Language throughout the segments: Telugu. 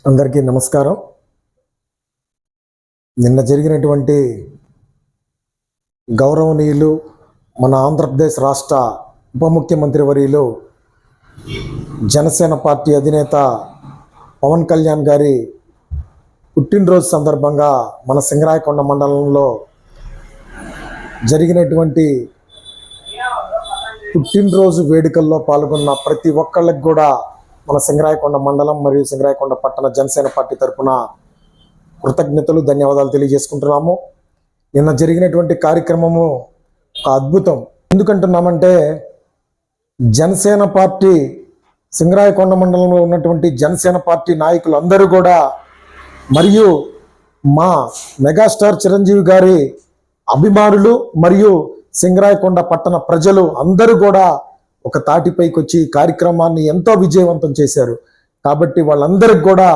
అందరికీ నమస్కారం. నిన్న జరిగినటువంటి గౌరవనీయులు మన ఆంధ్రప్రదేశ్ రాష్ట్ర ఉప ముఖ్యమంత్రి వర్యులు జనసేన పార్టీ అధినేత పవన్ కళ్యాణ్ గారి పుట్టినరోజు సందర్భంగా మన సింగరాయకొండ మండలంలో జరిగినటువంటి పుట్టినరోజు వేడుకల్లో పాల్గొన్న ప్రతి ఒక్కళ్ళకి కూడా మన సింగరాయకొండ మండలం మరియు సింగరాయకొండ పట్టణ జనసేన పార్టీ తరఫున కృతజ్ఞతలు, ధన్యవాదాలు తెలియజేసుకుంటున్నాము. నిన్న జరిగినటువంటి కార్యక్రమము ఒక అద్భుతం. ఎందుకంటున్నామంటే జనసేన పార్టీ సింగరాయకొండ మండలంలో ఉన్నటువంటి జనసేన పార్టీ నాయకులు అందరూ కూడా మరియు మా మెగాస్టార్ చిరంజీవి గారి అభిమానులు మరియు సింగరాయకొండ పట్టణ ప్రజలు అందరూ కూడా ఒక తాటిపైకి వచ్చి ఈ కార్యక్రమాన్ని ఎంతో విజయవంతం చేశారు. కాబట్టి వాళ్ళందరికీ కూడా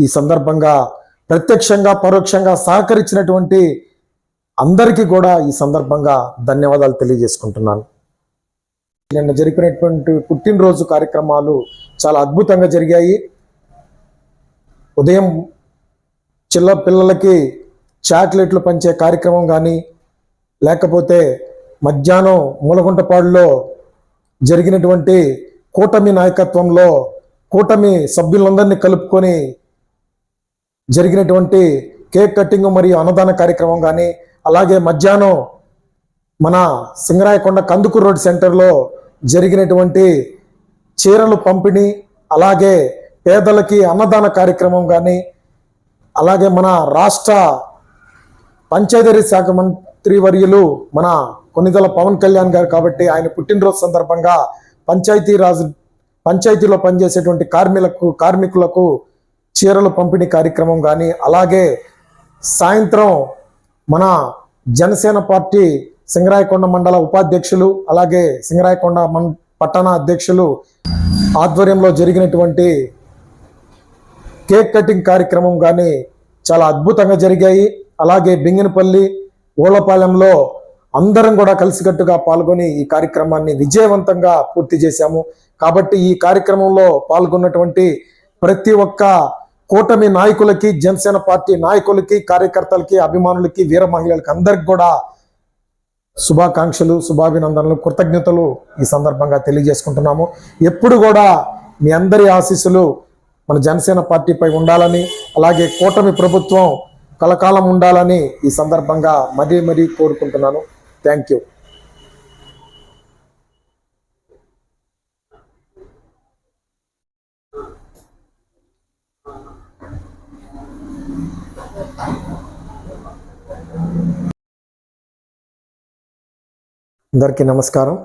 ఈ సందర్భంగా ప్రత్యక్షంగా పరోక్షంగా సహకరించినటువంటి అందరికీ కూడా ఈ సందర్భంగా ధన్యవాదాలు తెలియజేసుకుంటున్నాను. నిన్న జరిపినటువంటి పుట్టినరోజు కార్యక్రమాలు చాలా అద్భుతంగా జరిగాయి. ఉదయం పిల్లలకి చాక్లెట్లు పంచే కార్యక్రమం కానీ, లేకపోతే మధ్యాహ్నం మూలగుంటపాడులో జరిగినటువంటి కూటమి నాయకత్వంలో కూటమి సభ్యులందరినీ కలుపుకొని జరిగినటువంటి కేక్ కటింగ్ మరియు అన్నదాన కార్యక్రమం కానీ, అలాగే మధ్యాహ్నం మన సింగరాయకొండ కందుకూరు రోడ్ సెంటర్లో జరిగినటువంటి చీరలు పంపిణీ, అలాగే పేదలకి అన్నదాన కార్యక్రమం కానీ, అలాగే మన రాష్ట్ర పంచాయతీ శాఖ మంత్రి వర్యులు మన కొన్నిదల పవన్ కళ్యాణ్ గారు కాబట్టి ఆయన పుట్టినరోజు సందర్భంగా పంచాయతీలో పనిచేసేటువంటి కార్మికులకు చీరలు పంపిణీ కార్యక్రమం కానీ, అలాగే సాయంత్రం మన జనసేన పార్టీ సింగరాయకొండ మండల ఉపాధ్యక్షులు అలాగే సింగరాయకొండ పట్టణ అధ్యక్షులు ఆధ్వర్యంలో జరిగినటువంటి కేక్ కటింగ్ కార్యక్రమం కానీ చాలా అద్భుతంగా జరిగాయి. అలాగే బింగినపల్లి, ఓలపాలెంలో అందరం కూడా కలిసికట్టుగా పాల్గొని ఈ కార్యక్రమాన్ని విజయవంతంగా పూర్తి చేశాము. కాబట్టి ఈ కార్యక్రమంలో పాల్గొన్నటువంటి ప్రతి ఒక్క కూటమి నాయకులకి, జనసేన పార్టీ నాయకులకి, కార్యకర్తలకి, అభిమానులకి, వీర మహిళలకి అందరికి కూడా శుభాకాంక్షలు, శుభాభినందనలు, కృతజ్ఞతలు ఈ సందర్భంగా తెలియజేసుకుంటున్నాము. ఎప్పుడు కూడా మీ అందరి ఆశీస్సులు మన జనసేన పార్టీపై ఉండాలని, అలాగే కూటమి ప్రభుత్వం కలకాలం ఉండాలని ఈ సందర్భంగా మరీ కోరుకుంటున్నాను. Thank you. అందరికీ నమస్కారం.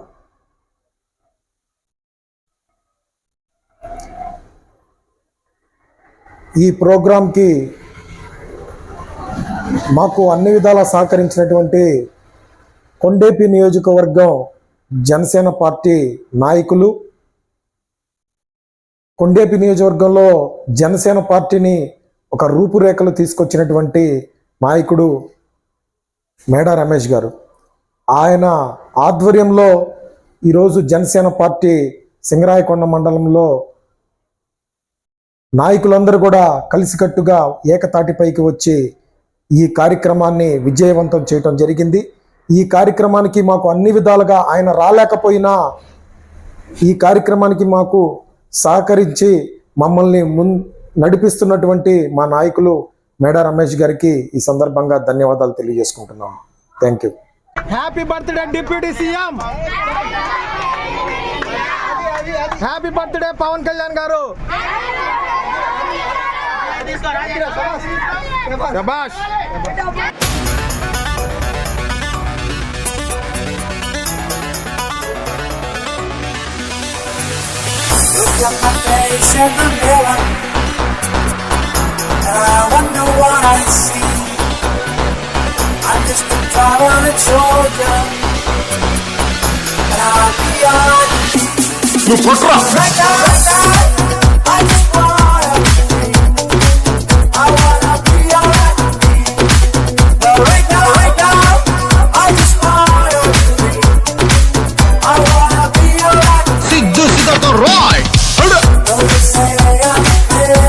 ఈ ప్రోగ్రాంకి మాకు అన్ని విధాలా సహకరించినటువంటి కొండేపి నియోజకవర్గం జనసేన పార్టీ నాయకులు, కొండేపి నియోజకవర్గంలో జనసేన పార్టీని ఒక రూపురేఖలు తీసుకొచ్చినటువంటి నాయకుడు మేడా రమేష్ గారు, ఆయన ఆధ్వర్యంలో ఈరోజు జనసేన పార్టీ సింగరాయకొండ మండలంలో నాయకులందరూ కూడా కలిసికట్టుగా ఏకతాటిపైకి వచ్చి ఈ కార్యక్రమాన్ని విజయవంతం చేయటం జరిగింది. ఈ కార్యక్రమానికి మాకు అన్ని విధాలుగా ఆయన రాలేకపోయినా ఈ కార్యక్రమానికి మాకు సహకరించి మమ్మల్ని నడిపిస్తున్నటువంటి మా నాయకులు మేడా రమేష్ గారికి ఈ సందర్భంగా ధన్యవాదాలు తెలియజేసుకుంటున్నాము. Thank you. Happy birthday deputy CM, happy birthday Pawan Kalyan garu. శభాష్. Look at my face in the mirror, and I wonder what I see. I'm just a driver in Georgia, and I'll be on. Right now, I just wanna be. I wanna be alright with me. But right now, I just wanna be. I wanna be alright. This is the right. Don't you say that I'm feeling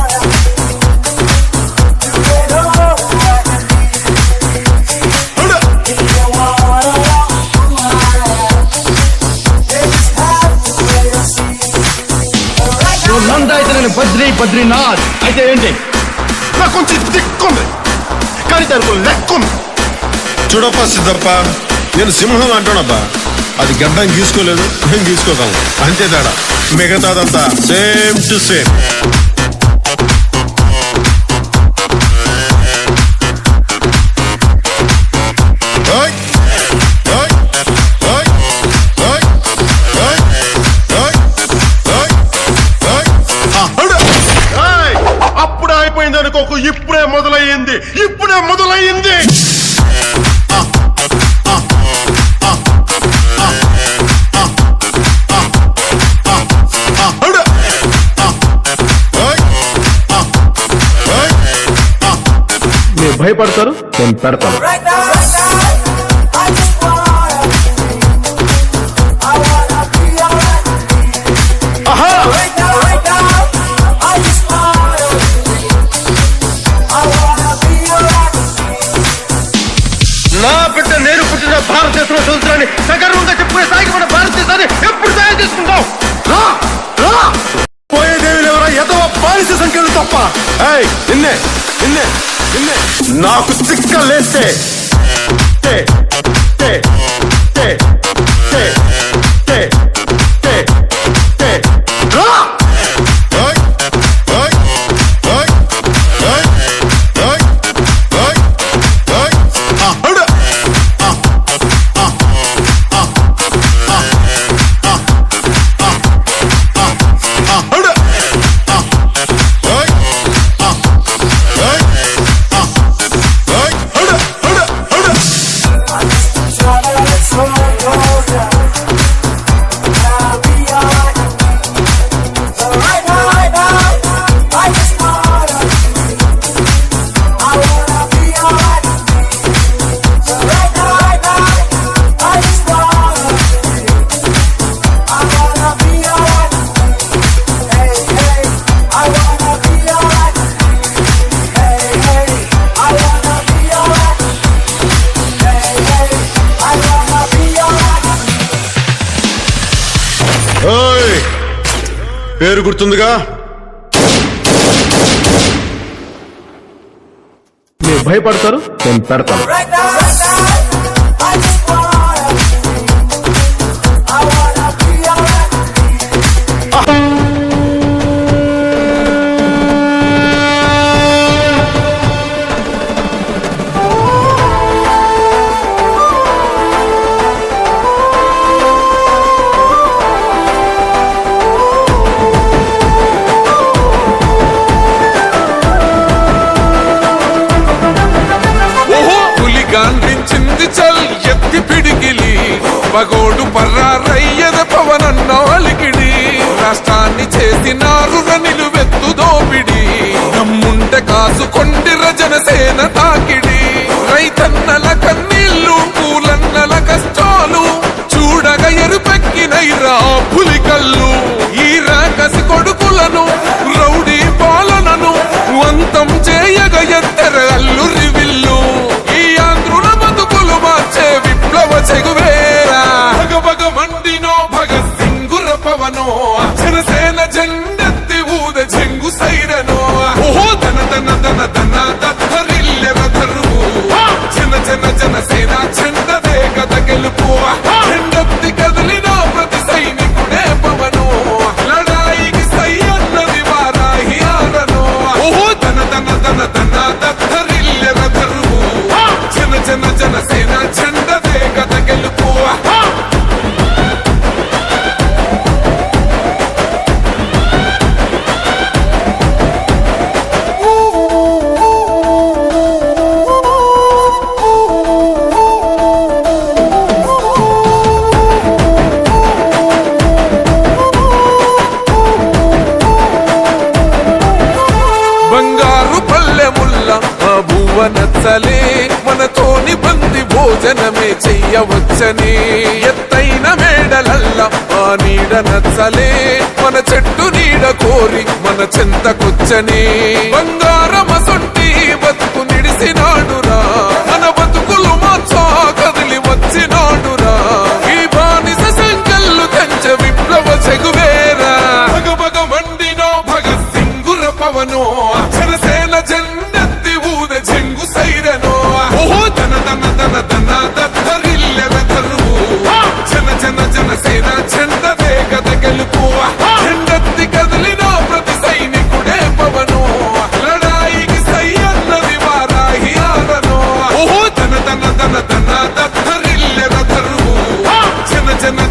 పేరుని బద్రీనాథ్. అయితే ఏంటి? నాకు కొంచెం దిక్కుంది కానీ దానికి లెక్కుంది. చూడప్ప సిద్ధప్ప, నేను సింహం అంటానబ్బా. అది గడ్డం గీసుకోలేదు, మేము గీసుకోగలం, అంతే తేడా. మిగతాదంతా సేమ్ టు సేమ్. అప్పుడే అయిపోయింది అనుకోకు, ఇప్పుడే మొదలయ్యింది. మీరు భయపడతారు, నేను పెడతాను. Right now, I just wanna be alright. Right now, I just wanna be alright. నా బిడ్డ నేను పుట్టిన భారతదేశంలో చదువుతానని సగర్వంగా చెప్పుకునే స్థాయికి మన భారతదేశాన్ని ఎప్పుడు తయారు చేసుకుంటాం? పోయేదేవి ఎవరా ఎదవ బానిస సంఖ్యలు తప్ప. నిన్నే నిన్నే నిన్నే నాకు తిక్క లేస్తే పేరు గుర్తుందిగా? మీరు భయపడతారు, నేను పెడతాను. Right now, I just wanna be alright. గాంధించింది చల్ ఎత్తి పిడికిలి పగోడు పర్రారయ్యద పవనన్న అలికిడి రాష్ట్రాన్ని చేసినారు నిలువెత్తు దోపిడి దమ్ముంటే కాసుకొండిర జనసేన తాకిడి రైతన్నల కన్నీళ్లు పూలన్నల కష్టాలు చూడగ ఎరుపెక్కినైరా పులికల్లు ఈ రాకసి కొడుకులను రౌడీ పాలనను వంతం చేయగ ఎత్తర అల్లు రివిల్లు విప్లవ చెగువేరా భగ మండినో భగత్ సింగుర పవనో జనసేన జెండెత్తి ఊద జంగు సైరనో ఓహో ధన ధన ధన ధన దత్తరిల్లెర ధరువు జన జన జనసేన చెండదే కథ గెలుపు చెండెత్తి కదిలిన ప్రతి సైనికుడే పవనో లడాయికి సై అన్నది వారాహి ఆరనో ఓహో ధన ధన ధన ధన దత్తరిల్లెర ధరువు జన జన జనసేన చెండదే కథ గెలుపు బంగారు పల్లెముల్ల ఆ భువ నచ్చలే మనతోని బంది భోజనమే చెయ్యవచ్చని ఎత్తైన మేడలల్ల ఆ నీడ నచ్చలే మన చెట్టు నీడ కోరి మన చెంతకొచ్చని బంగారమసొంటి బతుకు నిడిసినాడురా మన బతుకులు మార్చా కదిలి వచ్చినాడురా ఈ బానిస సంకల్లు కంచె విప్లవ చెగువేరా భగ మండినో భగత్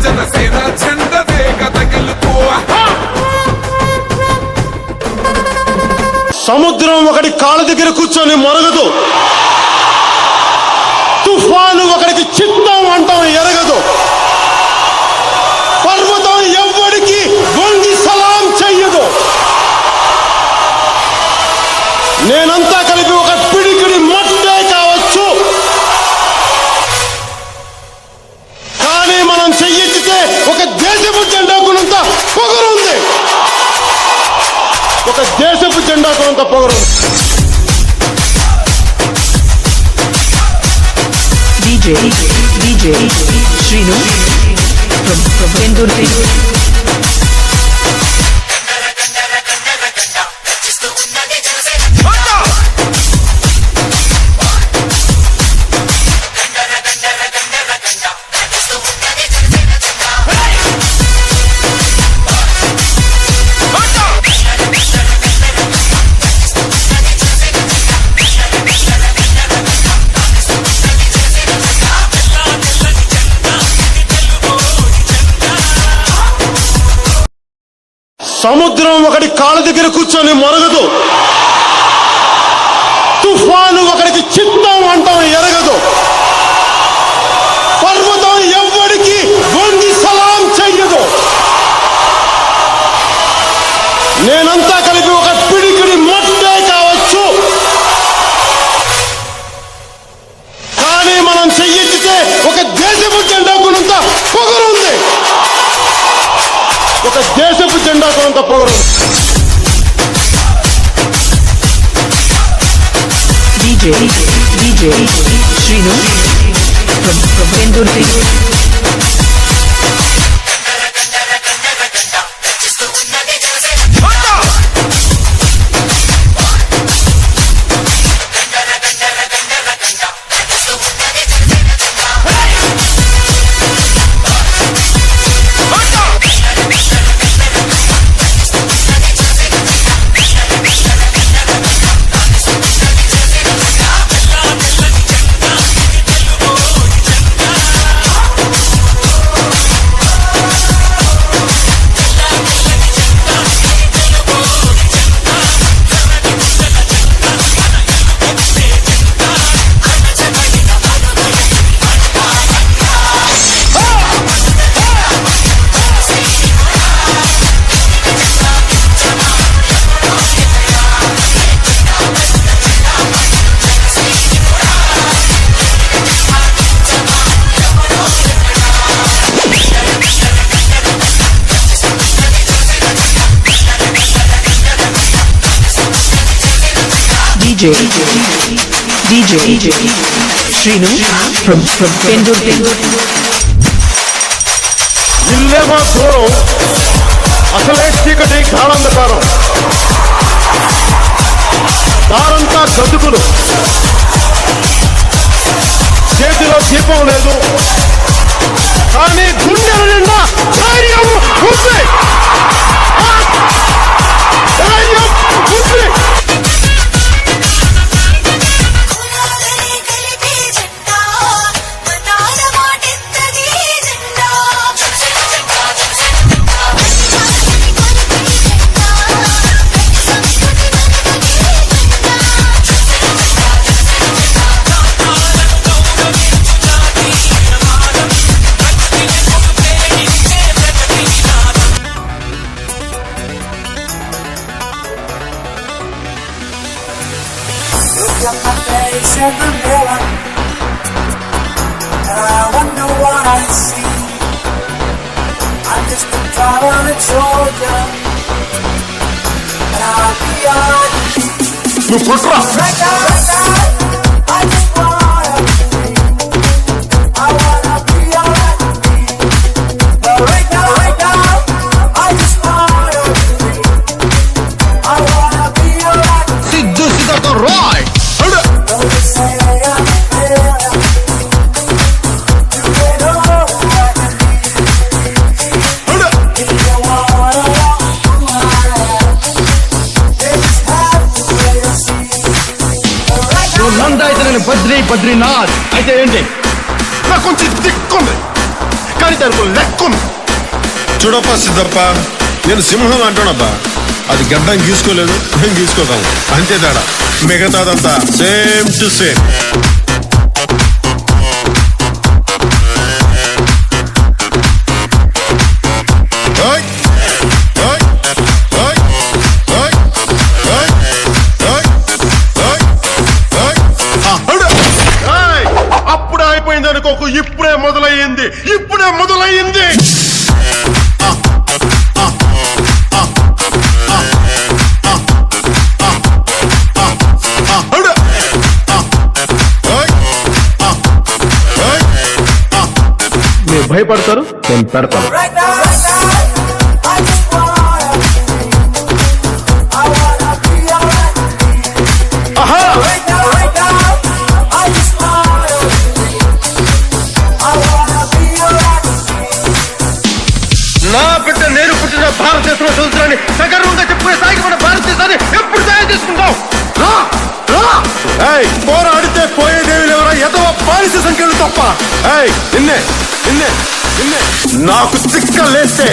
జనసేన జెండదే కథ గెలుపు సముద్రం ఒకటి కాళ్ళ దగ్గర కూర్చొని మొరగదు, తుఫాను ఒకడికి చిత్తం అంటాం ఎరగదు, పర్వతం ఎవ్వడికి వంగి సలాం చెయ్యదు. నేనంతా కలిపి ఒక పిడికిడి మట్టే కావచ్చు, కానీ మనం చెయ్యెత్తితే ఒక దేశపు జెండాకునంత పొగరుంది, ఒక దేశపు జెండాకునంత పొగరుంది. DJ Srinu from Pendurti. సముద్రం ఒకటి కాళ్ళ దగ్గర కూర్చొని మొరగదు, తుఫాను ఒకడికి చిత్తం అంటాం ఎరగదు, పర్వతం ఎవ్వడికి వంగి సలాం చెయ్యదు. నేనంతా కలిపి ఒక పిడికిడి మట్టే కావచ్చు, కానీ మనం చెయ్యెత్తితే ఒక దేశపు జెండాకునంత పొగరుంది, ఒక దేశపు జెండాకునంత పొగరుంది. DJ Srinu from Pendurti. DJ Srinu from Pendurti. ఇల్లేమో దూరం, అసలే చీకటి గాఢంధకారం, దారంతా గతుకులు, చేతిలో దీపం లేదు, కానీ గుండెల నిండా ధైర్యం ఉంది. ధైర్యం ఉంది. Look at my face in the mirror, and I wonder what I see. I'm just a traveling soldier, and I'll be alright. నువ్వు పుట్రా. Right now, I just wanna be. I wanna be alright. But right now, I just wanna be. I wanna be alright. Siddhu సిద్ధతో Roy. Don't you say I'm there. You get all I can be. If you wanna walk around, they just have to wait and see. But right now, నువ్వు నంద అయితే నేను బద్రీనాథ్ అయితే ఏంటి? నాకు కొంచెం దిక్కుంది, కానీ కానీ దానికి లెక్కుంది. చూడప్ప సిద్ధప్ప, నేను సింహం అంటానబ్బా. అది గడ్డం గీసుకోలేదు, మేము గీసుకోగలం, అంతే తేడా. మిగతాదంతా సేమ్ టు సేమ్. అప్పుడే అయిపోయింది అనుకోకు, ఇప్పుడే మొదలయ్యింది, ఇప్పుడే మొదలయ్యింది. మీరు భయపడతారు, నేను పెడతాను. Right now, I just wanna be alright. Right now, I just wanna be alright. నా బిడ్డ నేను పుట్టిన భారతదేశంలో సంవత్సరాన్ని సగర్వంగా చెప్పుకునే స్థాయికి మన భారతదేశాన్ని ఎప్పుడు తయారు చేసుకుంటాం? పోరాడితే పోయేదేవి లేవరా, ఎదవ బానిస సంఖ్యలు తప్ప. నిన్నే నిన్నే నిన్నే నాకు చిక్క లేస్తే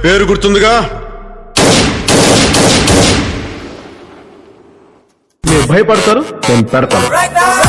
పేరు గుర్తుందిగా. మీరు భయపడతారు, నేను పెడతాను. Right now.